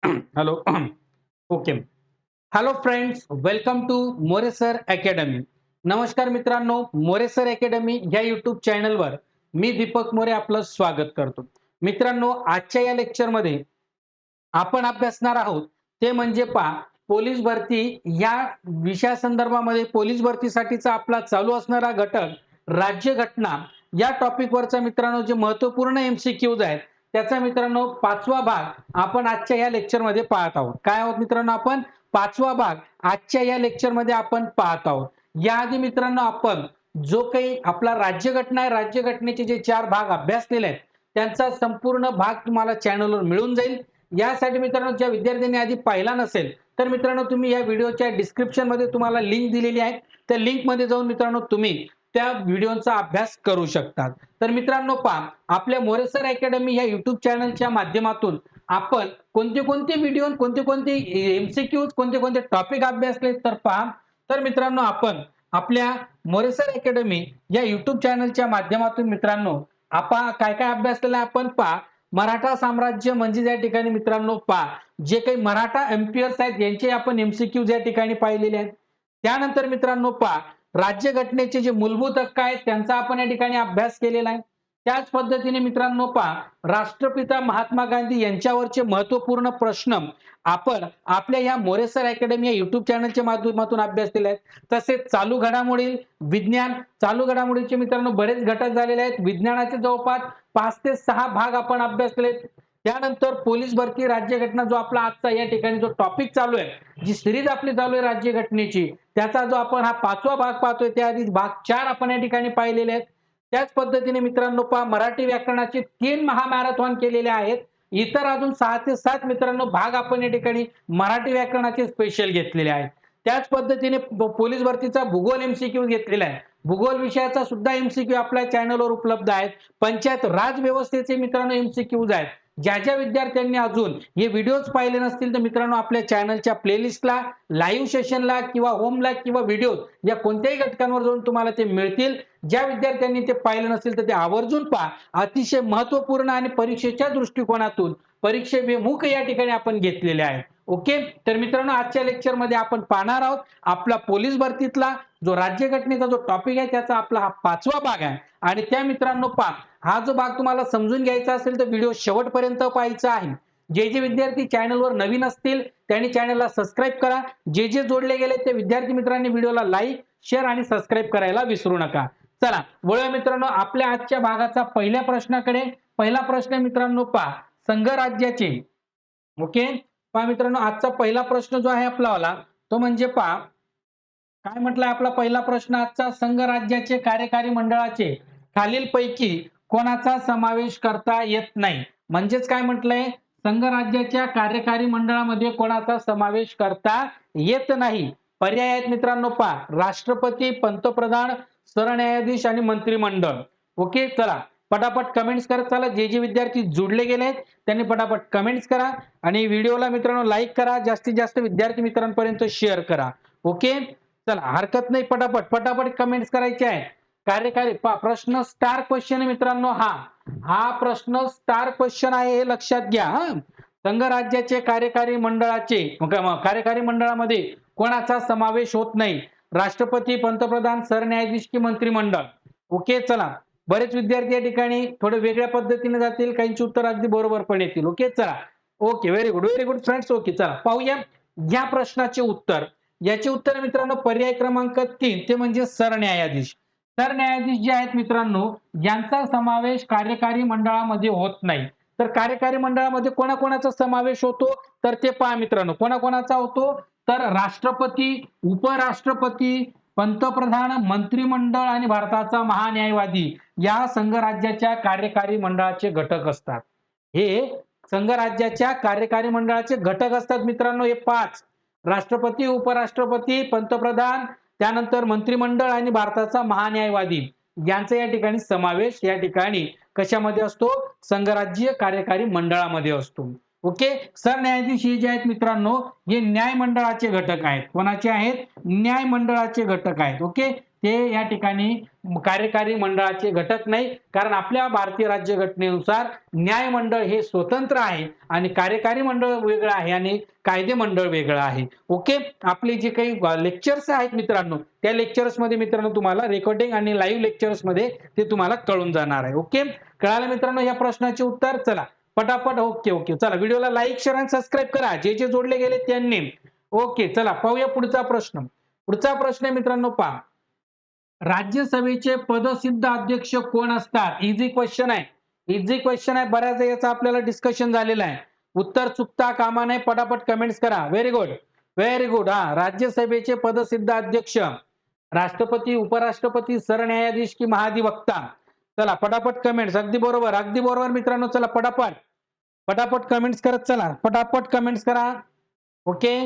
Hello. Okay. Hello friends, welcome to More sir academy. नमस्कार मित्रांनो, More sir academy या YouTube चॅनलवर मी दीपक मोरे आपलं स्वागत करतो. मित्रांनो, आजच्या या लेक्चरमध्ये आपण अभ्यासणार आहोत ते म्हणजे पोलीस भरती या विषयासंदर्भामध्ये पोलीस भरतीसाठीचा आपला चालू असणारा घटक राज्यघटना या टॉपिकवरचा मित्रांनो जे महत्त्वपूर्ण एमसीक्यूज आहेत त्याचा मित्रांनो 5वा भाग आपण आजच्या या लेक्चरमध्ये पाहत आहोत. काय आहोत मित्रांनो आपण 5वा भाग आजच्या या लेक्चरमध्ये आपण पाहत आहोत. याआधी मित्रांनो आपण जो काही आपला राज्यघटना आहे राज्यघटनेचे जे 4 भाग अभ्यासलेले आहेत त्यांचा संपूर्ण भाग तुम्हाला चॅनलवर मिळून जाईल. यासाठी मित्रांनो ज्या विद्यार्थ्यांनी आधी पाहिला नसेल तर मित्रांनो तुम्ही या व्हिडिओच्या डिस्क्रिप्शन मध्ये तुम्हाला लिंक दिलेली आहे. त्या लिंक मध्ये जाऊन मित्रांनो तुम्ही त्या व्हिडिओचा अभ्यास करू शकता. तर मित्रांनो आपल्या मोरे सर अकॅडमी या YouTube चॅनलच्या माध्यमातून आपण कोणते व्हिडिओ कोणते एमसीक्यूज कोणते टॉपिक अभ्यासले तर तर मित्रांनो आपण आपल्या मोरे सर अकॅडमी या YouTube चॅनलच्या माध्यमातून मित्रांनो आपण काय अभ्यासलेलं आपण मराठा साम्राज्य म्हणजे या ठिकाणी मित्रांनो जे काही मराठा एम्पियर्स आहेत यांचे आपण एमसीक्यूज या ठिकाणी पाहिलेले आहेत. त्यानंतर मित्रांनो राज्यघटनेचे जे मूलभूत हक्क आहेत त्यांचा आपण या ठिकाणी अभ्यास केलेला आहे. त्याच पद्धतीने मित्रांनो राष्ट्रपिता महात्मा गांधी यांच्यावरचे महत्त्वपूर्ण प्रश्न आपण आपल्या या मोरे सर अकॅडमी या YouTube चॅनलच्या माध्यमातून अभ्यास केले आहेत. तसेच चालू घडामोडी विज्ञान चालू घडामोडीचे मित्रांनो बरेच घटक झालेले आहेत. विज्ञानाचे जवळपास 5 ते 6 भाग आपण अभ्यासले. त्यानंतर पोलीस भरती राज्यघटना जो आपला आजचा या ठिकाणी जो टॉपिक चालू आहे जी सिरीज आपली चालू आहे राज्यघटनेची त्याचा जो आपण हा 5वा भाग पाहतोय त्याआधी भाग 4 आपण या ठिकाणी पाहिलेले आहेत. त्याच पद्धतीने मित्रांनो मराठी व्याकरणाचे 3 महामॅरेथॉन केलेले आहेत. इतर अजून 6 ते 7 मित्रांनो भाग आपण या ठिकाणी मराठी व्याकरणाचे स्पेशल घेतलेले आहेत. त्याच पद्धतीने पोलीस भरतीचा भूगोल एमसीक्यू घेतलेला आहे. भूगोल विषयाचा सुद्धा एमसीक्यू आपल्या चॅनलवर उपलब्ध आहेत. पंचायत राज व्यवस्थेचे मित्रांनो एमसीक्यूज आहेत. ज्या विद्यार्थ्यांनी अजून हे व्हिडिओज पाहिले नसतील तर मित्रांनो आपल्या चॅनलच्या प्लेलिस्टला लाईव्ह सेशनला किंवा होमला किंवा व्हिडिओ या कोणत्याही घटकांवर जाऊन तुम्हाला ते मिळतील. ज्या विद्यार्थ्यांनी ते पाहिलं नसेल तर ते आवर्जून अतिशय महत्त्वपूर्ण आणि परीक्षेच्या दृष्टिकोनातून परीक्षेभिमुख या ठिकाणी आपण घेतलेले आहे. ओके. तर मित्रांनो आजच्या लेक्चरमध्ये आपण पाहणार आहोत आपला पोलीस भरतीतला जो राज्यघटनेचा जो टॉपिक आहे त्याचा आपला हा 5वा भाग आहे. आणि त्या मित्रांनो हा जो भाग तुम्हाला समजून घ्यायचा असेल तर व्हिडिओ शेवटपर्यंत पाहायचा आहे. जे विद्यार्थी चॅनलवर नवीन असतील त्यांनी चॅनलला सबस्क्राईब करा. जे जोडले गेले ते विद्यार्थी मित्रांनी व्हिडिओला लाईक शेअर आणि सबस्क्राईब करायला विसरू नका. चला वळूया मित्रांनो आपल्या आजच्या भागाचा पहिल्या प्रश्नाकडे. पहिला प्रश्न मित्रांनो संघराज्याचे ओके मित्रांनो आजचा पहिला प्रश्न जो आहे आपला तो म्हणजे काय म्हटलंय आपला पहिला प्रश्न आजचा संघराज्याचे कार्यकारी मंडळाचे खालीलपैकी कोणाचा समावेश करता येत नाही. म्हणजेच काय म्हटलंय संघराज्याच्या कार्यकारी मंडळामध्ये कोणाचा समावेश करता येत नाही. पर्याय आहेत मित्रांनो राष्ट्रपती पंतप्रधान सरन्यायाधीश आणि मंत्रिमंडळ. ओके. चला पटापट कमेंट्स करत चला. जे विद्यार्थी जोडले गेले आहेत त्यांनी पटापट कमेंट्स करा आणि व्हिडिओला मित्रांनो लाईक करा. जास्तीत जास्त विद्यार्थी मित्रांपर्यंत शेअर करा. ओके. चला हरकत नाही पटापट कमेंट्स करायचे आहे. कार्यकारी प्रश्न स्टार क्वेश्चन मित्रांनो हा प्रश्न स्टार क्वेश्चन आहे हे लक्षात घ्या. संघराज्याचे कार्यकारी मंडळामध्ये कोणाचा समावेश होत नाही. राष्ट्रपती पंतप्रधान सरन्यायाधीश की मंत्रिमंडळ. ओके. चला बरेच विद्यार्थी या ठिकाणी थोडे वेगळ्या पद्धतीने जातील काहींची उत्तर अगदी बरोबर पण येतील. ओके. चला okay very good friends. Okay चला पाहूया या प्रश्नाचे उत्तर. याचे उत्तर मित्रांनो पर्याय क्रमांक 3 ते म्हणजे सरन्यायाधीश. सरन्यायाधीश जे आहेत मित्रांनो यांचा समावेश कार्यकारी मंडळामध्ये होत नाही. तर कार्यकारी मंडळामध्ये कोणाकोणाचा समावेश होतो तर ते मित्रांनो कोणाकोणाचा होतो तर राष्ट्रपती उपराष्ट्रपती पंतप्रधान मंत्रिमंडळ आणि भारताचा महान्यायवादी या संघराज्याच्या कार्यकारी मंडळाचे घटक असतात. हे संघराज्याच्या कार्यकारी मंडळाचे घटक असतात मित्रांनो हे 5 राष्ट्रपती उपराष्ट्रपती पंतप्रधान त्यानंतर मंत्रिमंडळ आणि भारताचा महान्यायवादी यांचा या ठिकाणी समावेश या ठिकाणी कशामध्ये असतो संघराज्य कार्यकारी मंडळामध्ये असतो. ओके. सरन्यायाधीश हे जे आहेत मित्रांनो हे न्याय मंडळाचे घटक आहेत. कोणाचे आहेत न्याय मंडळाचे घटक आहेत. ओके. ते या ठिकाणी कार्यकारी मंडळाचे घटक नाही, कारण आपल्या भारतीय राज्यघटनेनुसार न्याय मंडळ हे स्वतंत्र आहे आणि कार्यकारी मंडळ वेगळं आहे आणि कायदे मंडळ वेगळं आहे. ओके, आपले जे काही लेक्चर्स आहेत मित्रांनो, त्या लेक्चर्स मध्ये मित्रांनो तुम्हाला रेकॉर्डिंग आणि लाईव्ह लेक्चर्स मध्ये ते तुम्हाला कळून जाणार आहे. ओके, कळालं मित्रांनो या प्रश्नाचे उत्तर? चला पटापट. ओके ओके, चला व्हिडिओला लाईक शेअर आणि सबस्क्राईब करा जे जे जोडले गेले त्यांनी. ओके, चला पाहूया पुढचा प्रश्न. पुढचा प्रश्न आहे मित्रांनो, पहा. राज्यसभेचे पदसिद्ध अध्यक्ष कोण असतात? इझी क्वेश्चन आहे, इझी क्वेश्चन आहे. बऱ्याच याचा आपल्याला डिस्कशन झालेलं आहे. उत्तर चुकता कामा नये, पटापट कमेंट्स करा. Very good, very good. हा, राज्यसभेचे पदसिद्ध अध्यक्ष राष्ट्रपती, उपराष्ट्रपती, सरन्यायाधीश की महाधिवक्ता? चला पटापट कमेंट्स. अगदी बरोबर, अगदी बरोबर मित्रांनो. चला पटापट पटापट कमेंट्स करत चला, पटापट कमेंट्स करा. ओके,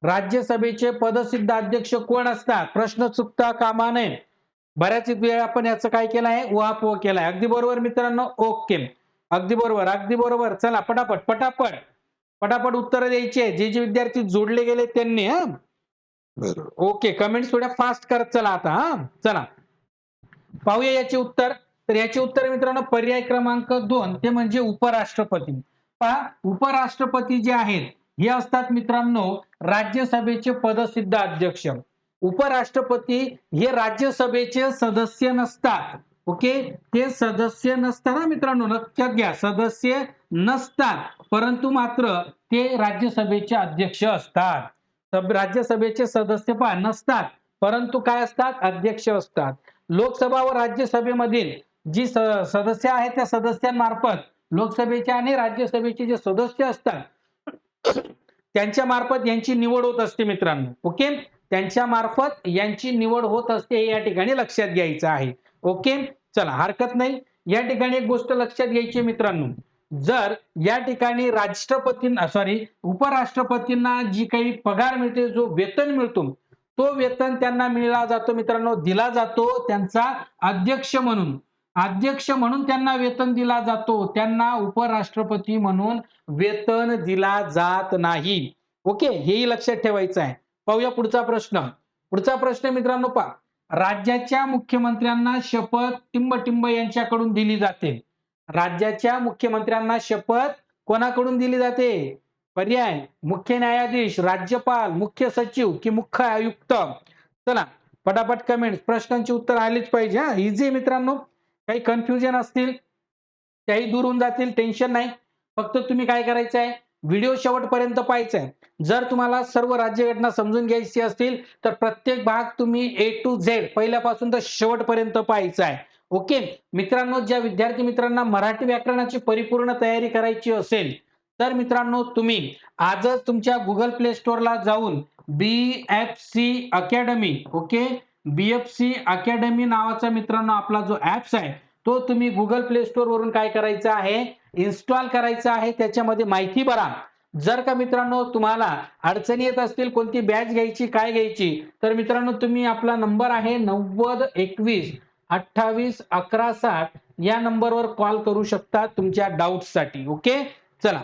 राज्यसभेचे पदसिद्ध अध्यक्ष कोण असतात? प्रश्न चुकता कामा नये. बऱ्याच वेळा आपण याचं काय केलं आहे, उहापोह केलाय. अगदी बरोबर मित्रांनो. ओके, अगदी बरोबर, अगदी बरोबर. चला पटापट पटापट पटापट उत्तर द्यायचे जे जे विद्यार्थी जोडले गेले त्यांनी. हा ओके, कमेंट्स थोड्या फास्ट करत चला आता. हा चला पाहूया याचे उत्तर. तर याचे उत्तर मित्रांनो पर्याय क्रमांक 2 ते म्हणजे उपराष्ट्रपती. पहा, उपराष्ट्रपती जे आहेत हे असतात मित्रांनो राज्यसभेचे पदसिद्ध अध्यक्ष. उपराष्ट्रपती हे राज्यसभेचे सदस्य नसतात. ओके, ते सदस्य नसतात मित्रांनो, लक्षात घ्या, सदस्य नसतात, परंतु मात्र ते राज्यसभेचे अध्यक्ष असतात. राज्यसभेचे सदस्य पण नसतात, परंतु काय असतात? अध्यक्ष असतात. लोकसभा व राज्यसभेमधील जी सदस्य आहेत त्या सदस्यांमार्फत लोकसभेचे आणि राज्यसभेचे जे सदस्य असतात त्यांच्या मार्फत यांची निवड होत असते मित्रांनो. ओके, त्यांच्या मार्फत यांची निवड होत असते, हे या ठिकाणी लक्षात घ्यायचं आहे. ओके, चला हरकत नाही. या ठिकाणी एक गोष्ट लक्षात घ्यायची मित्रांनो, जर या ठिकाणी उपराष्ट्रपतींना जी काही पगार मिळते, जो वेतन मिळतो, तो वेतन त्यांना मिळला जातो मित्रांनो, दिला जातो त्यांचा अध्यक्ष म्हणून. अध्यक्ष म्हणून त्यांना वेतन दिला जातो, त्यांना उपराष्ट्रपती म्हणून वेतन दिला जात नाही. ओके, हेही लक्षात ठेवायचं आहे. पाहूया पुढचा प्रश्न. पुढचा प्रश्न मित्रांनो पहा, राज्याच्या मुख्यमंत्र्यांना शपथ टिंब यांच्याकडून दिली जाते. राज्याच्या मुख्यमंत्र्यांना शपथ कोणाकडून दिली जाते? पर्याय मुख्य न्यायाधीश, राज्यपाल, मुख्य सचिव की मुख्य आयुक्त? चला पटापट कमेंट्स. प्रश्नांची उत्तर आलीच पाहिजे. हा, इझी मित्रांनो. काही कन्फ्युजन असतील त्याही दूर होऊन जातील, टेन्शन नाही. फक्त तुम्ही काय करायचं आहे, व्हिडिओ शेवटपर्यंत पाहायचा आहे. जर तुम्हाला सर्व राज्यघटना समजून घ्यायची असतील तर प्रत्येक भाग तुम्ही A to Z पहिल्यापासून तर शेवटपर्यंत पाहायचा आहे. ओके मित्रांनो, ज्या विद्यार्थी मित्रांना मराठी व्याकरणाची परिपूर्ण तयारी करायची असेल तर मित्रांनो तुम्ही आजच तुमच्या गुगल प्ले स्टोअरला जाऊन BFC academy, okay, BFC academy नावाचा मित्रांनो आपला जो ऍप्स आहे तो तुम्ही गुगल प्ले स्टोअर वरून काय करायचं आहे, इन्स्टॉल करायचा आहे. त्याच्यामध्ये माहिती भरा. जर का मित्रांनो तुम्हाला अडचणी येत असतील, कोणती बॅच घ्यायची, काय घ्यायची, तर मित्रांनो तुम्ही आपला नंबर आहे 90 21 28 11 60 या नंबरवर कॉल करू शकता तुमच्या डाऊट्स साठी. ओके, चला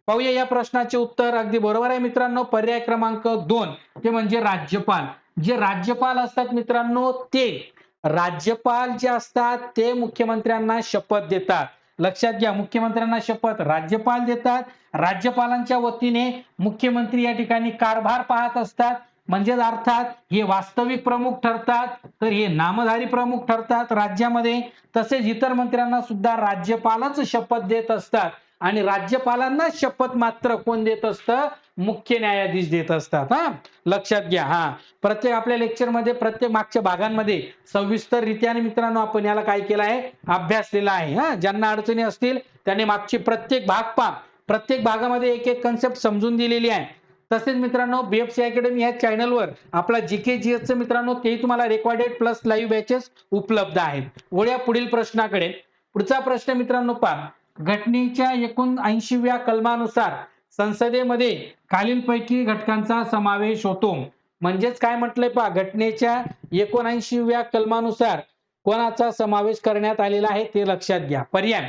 पाहूया या प्रश्नाचे उत्तर. अगदी बरोबर आहे मित्रांनो. पर्याय क्रमांक 2 ते म्हणजे राज्यपाल. जे राज्यपाल असतात मित्रांनो, ते राज्यपाल जे असतात ते मुख्यमंत्र्यांना शपथ देतात. लक्षात घ्या, मुख्यमंत्र्यांना शपथ राज्यपाल देतात. राज्यपालांच्या वतीने मुख्यमंत्री या ठिकाणी कारभार पाहत असतात. म्हणजे अर्थात हे वास्तविक प्रमुख ठरतात, तर हे नामधारी प्रमुख ठरतात राज्यामध्ये. तसेच इतर मंत्र्यांना सुद्धा राज्यपालच शपथ देत असतात आणि राज्यपालांना शपथ मात्र कोण देत असतं? मुख्य न्यायाधीश देत असतात. हा, लक्षात घ्या. हा, प्रत्येक आपल्या लेक्चरमध्ये प्रत्येक मागच्या भागांमध्ये सविस्तर रीत्याने मित्रांनो आपण याला काय केलं आहे, अभ्यासलेला आहे. हा, ज्यांना अडचणी असतील त्यांनी मागची प्रत्येक भाग पहा. प्रत्येक भागामध्ये एक एक कन्सेप्ट समजून दिलेली आहे. तसेच मित्रांनो BFC अकॅडमी या चॅनलवर आपला GK GS चं मित्रांनो तेही तुम्हाला रेकॉर्डेड प्लस लाईव्ह बॅचेस उपलब्ध आहेत. वळूया पुढील प्रश्नाकडे. पुढचा प्रश्न मित्रांनो पहा, घटनेच्या 79व्या कलमानुसार संसदेमध्ये खालीलपैकी घटकांचा समावेश होतो. म्हणजेच काय म्हटलंय पहा, घटनेच्या 79व्या कलमानुसार कोणाचा समावेश करण्यात आलेला आहे ते लक्षात घ्या. पर्याय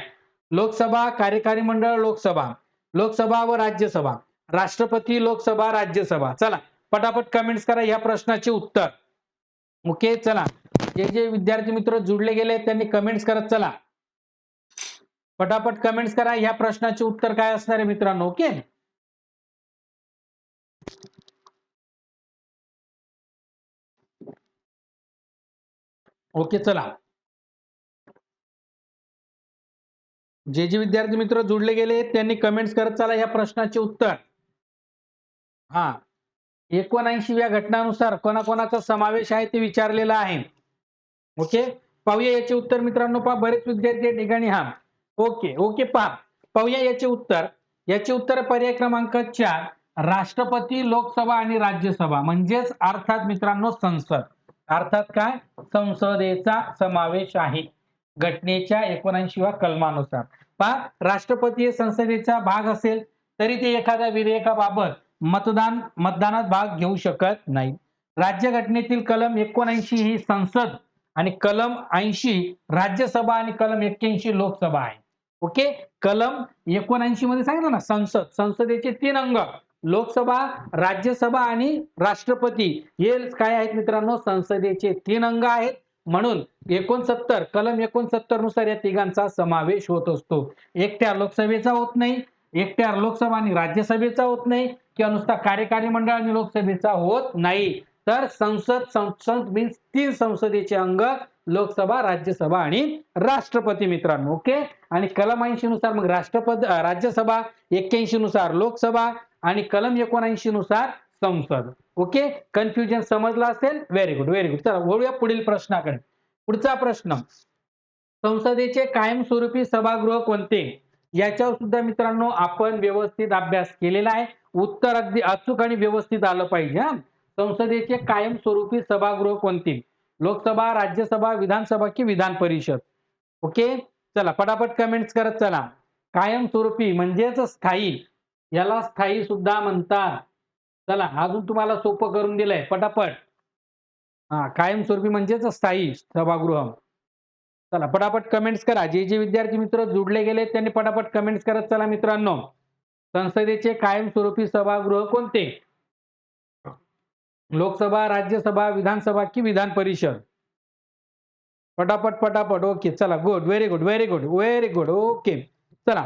लोकसभा, कार्यकारी मंडळ, लोकसभा व राज्यसभा, राष्ट्रपती, लोकसभा, राज्यसभा. चला पटापट कमेंट्स करा या प्रश्नाचे उत्तर. ओके, चला जे जे विद्यार्थी मित्र जुडले गेले त्यांनी कमेंट्स करत चला. पटापट कमेंट्स करा. ह्या प्रश्नाचे उत्तर काय असणार आहे मित्रांनो? ओके. ओके चला. जे जे विद्यार्थी मित्र जुडले गेले त्यांनी कमेंट्स करत चला ह्या प्रश्नाचे उत्तर. हा, 79व्या घटनानुसार कोणाकोणाचा समावेश आहे ते विचारलेलं आहे. ओके, पाहूया याचे उत्तर मित्रांनो. पहा बरेच विद्यार्थी या ठिकाणी हा ओके ओके पहा पाहूया याचे उत्तर. याचे उत्तर पर्याय क्रमांक 4 राष्ट्रपती, लोकसभा आणि राज्यसभा म्हणजेच अर्थात मित्रांनो संसद. अर्थात काय? संसदेचा समावेश आहे घटनेच्या 79व्या कलमानुसार. पहा, राष्ट्रपती हे संसदेचा भाग असेल तरी ते एखाद्या विधेयकाबाबत मतदानात भाग घेऊ शकत नाही. राज्यघटनेतील कलम 79 ही संसद आणि कलम 80 राज्यसभा आणि कलम 81 लोकसभा आहे. ओके, कलम 79 मध्ये सांगितलं ना संसद, संसदेचे 3 अंग लोकसभा, राज्यसभा आणि राष्ट्रपती हे काय आहेत मित्रांनो? संसदेचे 3 अंग आहेत. म्हणून 69 कलम 69 नुसार या तिघांचा समावेश होत असतो. एकट्या लोकसभेचा होत नाही, एकट्या लोकसभा आणि राज्यसभेचा होत नाही, किंवा नुसता कार्यकारी मंडळ आणि लोकसभेचा होत नाही. तर संसद मीन्स 3 संसदेचे अंग लोकसभा, राज्यसभा आणि राष्ट्रपती मित्रांनो. ओके, आणि कलम 80 नुसार मग राज्यसभा, 81 नुसार लोकसभा आणि कलम 79 नुसार संसद. ओके, कन्फ्युजन समजलं असेल? Very good very good. चला वळूया पुढील प्रश्नाकडे. पुढचा प्रश्न, संसदेचे कायमस्वरूपी सभागृह कोणते? याच्यावर सुद्धा मित्रांनो आपण व्यवस्थित अभ्यास केलेला आहे. उत्तर अगदी अचूक आणि व्यवस्थित आलं पाहिजे. संसदेचे कायमस्वरूपी सभागृह कोणते? लोकसभा, राज्यसभा, विधानसभा की विधान परिषद? ओके, चला पटापट कमेंट्स करत चला. कायमस्वरूपी म्हणजेच स्थायी, याला स्थायी सुद्धा म्हणतात. चला अजून तुम्हाला सोपं करून दिलंय पटापट. कायमस्वरूपी म्हणजेच स्थायी सभागृह. चला पटापट कमेंट्स करा. जे जे विद्यार्थी मित्र जुडले गेले त्यांनी पटापट कमेंट्स करत चला मित्रांनो. संसदेचे कायमस्वरूपी सभागृह कोणते? लोकसभा, राज्यसभा, विधानसभा की विधान परिषद? पटापट पटापट. ओके चला, good very good very good very good. Okay चला,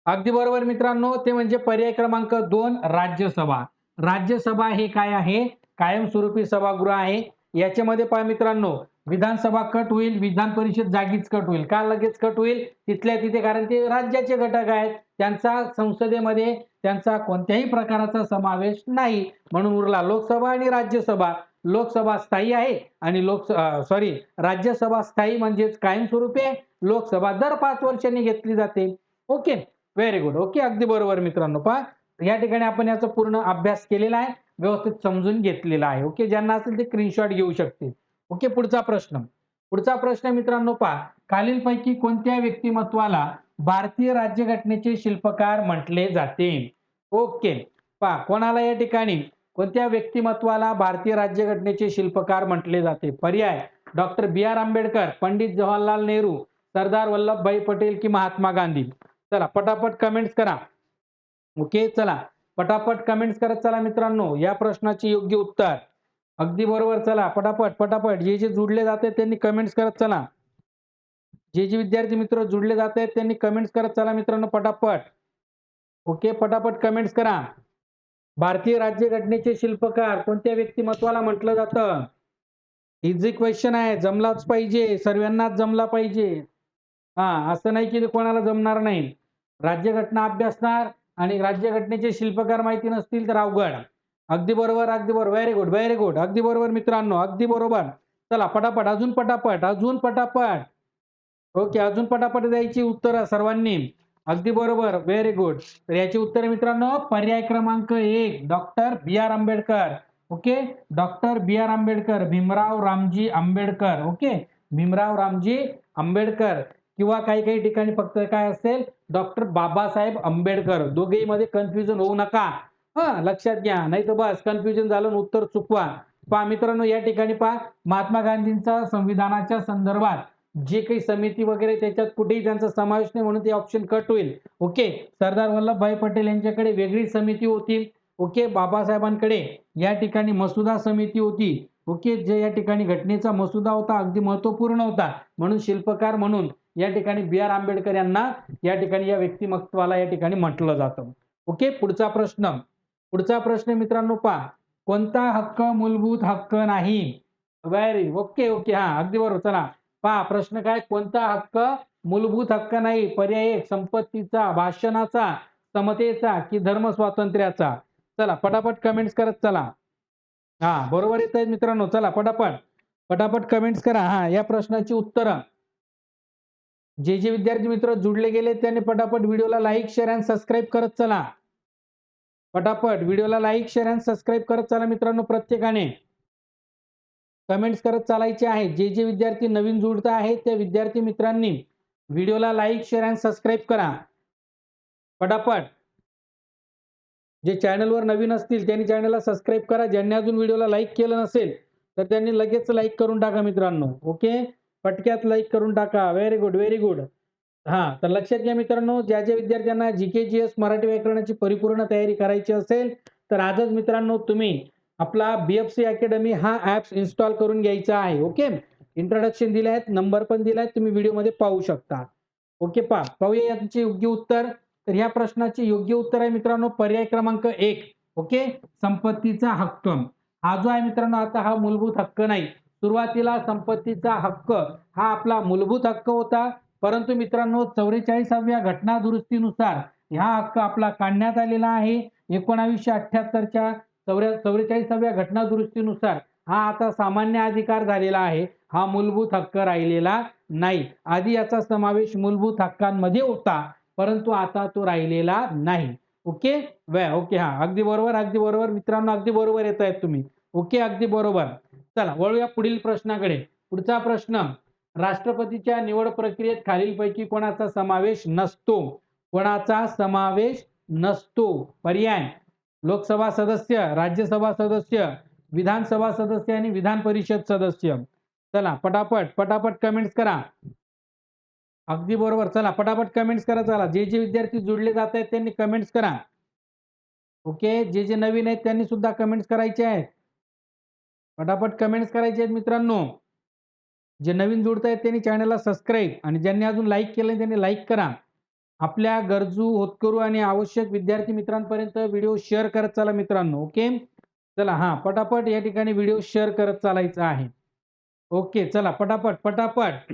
अगदी बरोबर मित्रांनो. ते म्हणजे पर्याय क्रमांक 2 राज्यसभा. राज्यसभा हे काय आहे? कायमस्वरूपी सभागृह आहे. याच्यामध्ये पहा मित्रांनो, विधानसभा कट होईल, विधान परिषद जागीच कट होईल. का लगेच कट होईल? तिथल्या तिथे, कारण ते राज्याचे घटक आहेत, त्यांचा संसदेमध्ये त्यांचा कोणत्याही प्रकारचा समावेश नाही. म्हणून उरला लोकसभा आणि राज्यसभा. लोकसभा स्थायी आहे आणि राज्यसभा स्थायी म्हणजेच कायमस्वरूपी आहे. लोकसभा दर 5 वर्षांनी घेतली जाते. Okay, very good. ओके, अगदी बरोबर मित्रांनो. पहा या ठिकाणी आपण याचा पूर्ण अभ्यास केलेला आहे, व्यवस्थित समजून घेतलेला आहे. ओके, ज्यांना असेल ते स्क्रीनशॉट घेऊ शकतील. ओके, पुढचा प्रश्न. पुढचा प्रश्न मित्रांनो पहा, खालीलपैकी कोणत्या व्यक्तिमत्वाला भारतीय राज्यघटनेचे शिल्पकार म्हटले जाते? ओके, पहा कोणाला या ठिकाणी कोणत्या व्यक्तिमत्वाला भारतीय राज्यघटनेचे शिल्पकार म्हटले जाते? पर्याय डॉक्टर बी.आर. आंबेडकर, पंडित जवाहरलाल नेहरू, सरदार वल्लभभाई पटेल की महात्मा गांधी? चला पटापट कमेंट्स करा. ओके, चला पटापट कमेंट्स करत चला मित्रांनो. या प्रश्नाचे योग्य उत्तर अगदी बरोबर. चला पटापट पटापट. जे जे जुडले जाते त्यांनी कमेंट्स करत चला. जे जे विद्यार्थी मित्र जुडले जात आहेत त्यांनी कमेंट्स करत चला मित्रांनो पटापट. ओके, पटापट कमेंट्स करा. भारतीय राज्यघटनेचे शिल्पकार कोणत्या व्यक्तिमत्वाला म्हटलं जातं? इझी क्वेश्चन आहे, जमलाच पाहिजे, सर्वांनाच जमला पाहिजे. असं नाही की कोणाला जमणार नाही. राज्यघटना अभ्यासणार आणि राज्यघटनेचे शिल्पकार माहिती नसतील तर अवघड. अगदी बरोबर अगदी बरोबर. Very good very good. अगदी बरोबर मित्रांनो, अगदी बरोबर. चला पटापट, अजून पटापट अजून पटापट. ओके, अजून पटापट द्यायची उत्तर सर्वांनी. अगदी बरोबर, व्हेरी गुड. तर याची उत्तर मित्रांनो पर्याय क्रमांक 1 doctor B R. Ambedkar. Okay, doctor B R. Ambedkar, Bhimrao Ramji Ambedkar. Okay, Bhimrao Ramji Ambedkar, किंवा काही काही ठिकाणी फक्त काय असेल डॉक्टर बाबासाहेब आंबेडकर. दोघेही मध्ये कन्फ्युजन होऊ नका. लक्षात घ्या, नाही तर बस कन्फ्युजन झालं उत्तर चुकवा. पहा मित्रांनो, या ठिकाणी पहा महात्मा गांधींचा संविधानाच्या संदर्भात जे काही समिती वगैरे त्याच्यात कुठेही त्यांचा समावेश नाही, म्हणून ते ऑप्शन कट होईल. ओके, सरदार वल्लभभाई पटेल यांच्याकडे वेगळी समिती होती. ओके, बाबासाहेबांकडे या ठिकाणी मसुदा समिती होती. ओके, जे या ठिकाणी घटनेचा मसुदा होता, अगदी महत्त्वपूर्ण होता. म्हणून शिल्पकार म्हणून या ठिकाणी बी.आर. आंबेडकर यांना या ठिकाणी या व्यक्तिमत्त्वाला या ठिकाणी म्हटलं जातं. ओके, पुढचा प्रश्न. पुढचा प्रश्न मित्रांनो पहा. कोणता हक्क मूलभूत हक्क नाही? Okay, okay. हां, अगदी बरोबर. चला पहा प्रश्न काय? कोणता हक्क मूलभूत हक्क नाही? पर्याय 1 संपत्तीचा, भाषणाचा, समतेचा की धर्म स्वातंत्र्याचा? चला पटापट कमेंट्स करत चला. हां, बरोबर येत आहेत मित्रांनो. चला पटापट, पटापट कमेंट्स करा. हां, या प्रश्नाची उत्तरं. जे विद्यार्थी मित्र जुडले गेले त्यांनी पटापट व्हिडिओला लाईक, शेअर आणि सबस्क्राईब करत चला. पटापट व्हिडिओला लाईक, शेअर आणि सबस्क्राईब करत चला मित्रांनो प्रत्येकाने. कमेंट्स करत चालायचे आहे. जे विद्यार्थी नवीन जुळत आहेत त्या विद्यार्थी मित्रांनी व्हिडिओला लाईक, शेअर आणि सबस्क्राईब करा. पटापट. जे चॅनलवर नवीन असतील त्यांनी चॅनलला सबस्क्राईब करा. ज्यांनी अजून व्हिडिओला लाईक केलं नसेल तर त्यांनी लगेच लाईक करून टाका मित्रांनो. ओके. पटक्यात लाईक करून टाका. Very good, very good. हां, तर लक्षात घ्या मित्रांनो, ज्या विद्यार्थ्यांना जी-के, जी-एस मराठी व्याकरणाची परिपूर्ण तयारी करायची असेल, तर आजच मित्रांनो तुम्ही आपला बी-एफ-सी अकॅडमी हा ॲप्स इन्स्टॉल करून घ्यायचा आहे. ओके. इंट्रोडक्शन दिले आहेत, नंबर पण दिला आहे, तुम्ही व्हिडिओमध्ये पाहू शकता. ओके पहा. पाहूया याचे योग्य उत्तर. तर ह्या प्रश्नाचे योग्य उत्तर आहे मित्रांनो पर्याय क्रमांक 1. ओके. संपत्तीचा हक्क. हा जो आहे मित्रांनो आता हा मूलभूत हक्क नाही. सुरुवातीला संपत्तीचा हक्क हा आपला मूलभूत हक्क होता. परंतु मित्रांनो 44व्या घटना दुरुस्तीनुसार हा हक्क आपला काढण्यात आलेला आहे. 1978च्या 44व्या घटना दुरुस्तीनुसार हा आता सामान्य अधिकार झालेला आहे. हा मूलभूत हक्क राहिलेला नाही. आधी याचा समावेश मूलभूत हक्कांमध्ये होता, परंतु आता तो राहिलेला नाही. ओके. ओके. हां, अगदी बरोबर, अगदी बरोबर मित्रांनो, अगदी बरोबर येतायत तुम्ही. ओके, अगदी बरोबर. चला वळूया पुढील प्रश्नाकडे. पुढचा प्रश्न. राष्ट्रपतीच्या निवड प्रक्रियेत खालीलपैकी कोणाचा समावेश नसतो? कोणाचा समावेश नसतो? पर्याय लोकसभा सदस्य, राज्यसभा सदस्य, विधानसभा सदस्य आणि विधान परिषद सदस्य. चला पटापट, पटापट कमेंट्स करा. अगदी बरोबर. चला पटापट कमेंट्स करा चला. जे विद्यार्थी जुडले जात आहेत त्यांनी कमेंट्स करा. ओके. जे नवीन आहेत त्यांनी सुद्धा कमेंट्स करायचे आहेत. पटापट कमेंट्स करायचे आहेत मित्रांनो. जे नवीन जुडतायत त्यांनी चॅनलला सबस्क्राईब आणि ज्यांनी अजून लाईक केलं त्यांनी लाईक करा. आपल्या गरजू, होतकरू आणि आवश्यक विद्यार्थी मित्रांपर्यंत व्हिडिओ शेअर करत चला मित्रांनो. ओके. चला हां, पटापट या ठिकाणी व्हिडिओ शेअर करत चालायचा आहे. ओके. चला पटापट, पटापट.